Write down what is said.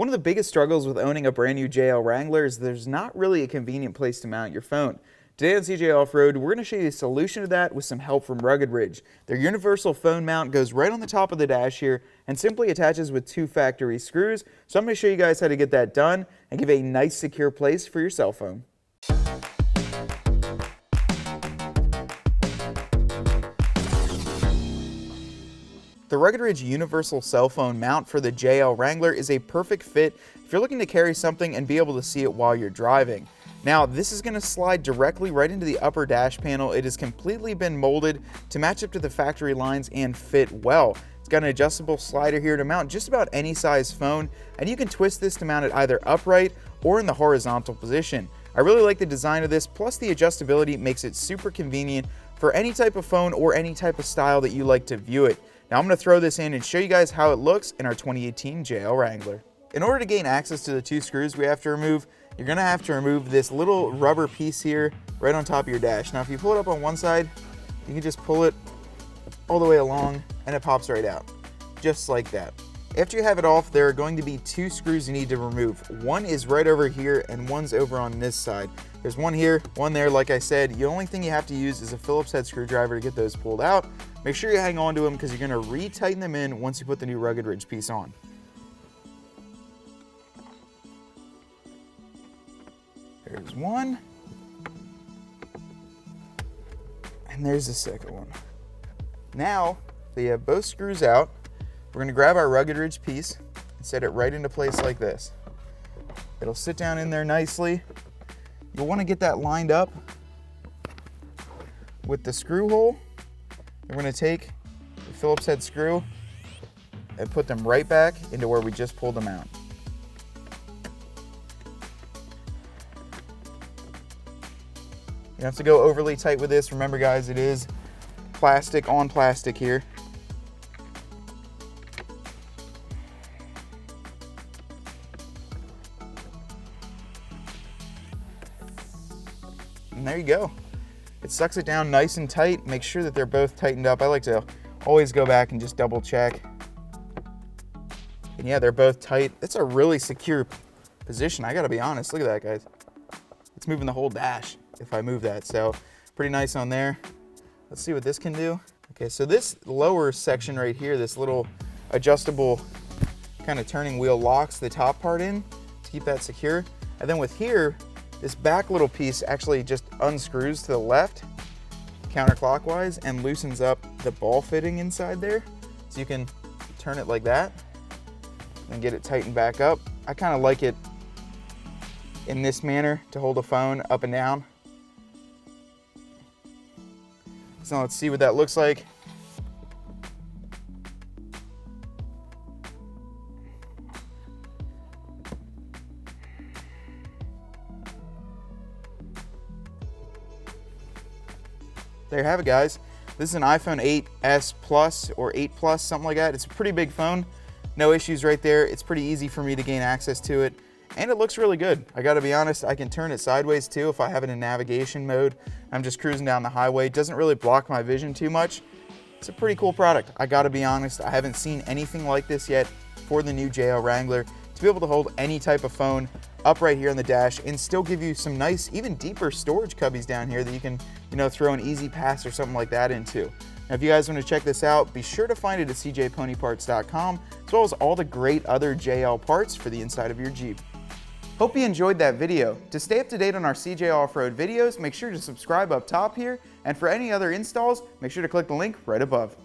One of the biggest struggles with owning a brand new JL Wrangler is there's not really a convenient place to mount your phone. Today on CJ Off-Road, we're going to show you a solution to that with some help from Rugged Ridge. Their universal phone mount goes right on the top of the dash here and simply attaches with 2 factory screws. So I'm going to show you guys how to get that done and give a nice secure place for your cell phone. The Rugged Ridge universal cell phone mount for the JL Wrangler is a perfect fit if you're looking to carry something and be able to see it while you're driving. Now, this is going to slide directly right into the upper dash panel. It has completely been molded to match up to the factory lines and fit well. It's got an adjustable slider here to mount just about any size phone, and you can twist this to mount it either upright or in the horizontal position. I really like the design of this, plus the adjustability makes it super convenient for any type of phone or any type of style that you like to view it. Now I'm going to throw this in and show you guys how it looks in our 2018 JL Wrangler. In order to gain access to the 2 screws we have to remove, you're going to have to remove this little rubber piece here right on top of your dash. Now if you pull it up on one side, you can just pull it all the way along and it pops right out, just like that. After you have it off, there are going to be 2 screws you need to remove. One is right over here and one's over on this side. There's one here, one there. Like I said, the only thing you have to use is a Phillips head screwdriver to get those pulled out. Make sure you hang on to them because you're going to re-tighten them in once you put the new Rugged Ridge piece on. There's one. And there's the second one. Now that you have both screws out, we're going to grab our Rugged Ridge piece and set it right into place like this. It'll sit down in there nicely. You'll want to get that lined up with the screw hole. We're going to take the Phillips head screw and put them right back into where we just pulled them out. You don't have to go overly tight with this. Remember guys, it is plastic on plastic here. And there you go. It sucks it down nice and tight. Make sure that they're both tightened up. I like to always go back and just double check. And yeah, they're both tight. It's a really secure position. I gotta be honest, look at that guys. It's moving the whole dash if I move that. So pretty nice on there. Let's see what this can do. Okay, so this lower section right here, this little adjustable kind of turning wheel locks the top part in to keep that secure. And then with here, this back little piece actually just unscrews to the left counterclockwise and loosens up the ball fitting inside there. So you can turn it like that and get it tightened back up. I kind of like it in this manner to hold a phone up and down. So let's see what that looks like. There you have it guys. This is an iPhone 8s Plus or 8 Plus, something like that. It's a pretty big phone. No issues right there. It's pretty easy for me to gain access to it. And it looks really good. I gotta be honest, I can turn it sideways too if I have it in navigation mode. I'm just cruising down the highway. It doesn't really block my vision too much. It's a pretty cool product. I gotta be honest, I haven't seen anything like this yet for the new JL Wrangler. To be able to hold any type of phone up right here on the dash and still give you some nice, even deeper storage cubbies down here that you can, throw an Easy Pass or something like that into. Now, if you guys want to check this out, be sure to find it at cjponyparts.com, as well as all the great other JL parts for the inside of your Jeep. Hope you enjoyed that video. To stay up to date on our CJ Off-Road videos, make sure to subscribe up top here, and for any other installs, make sure to click the link right above.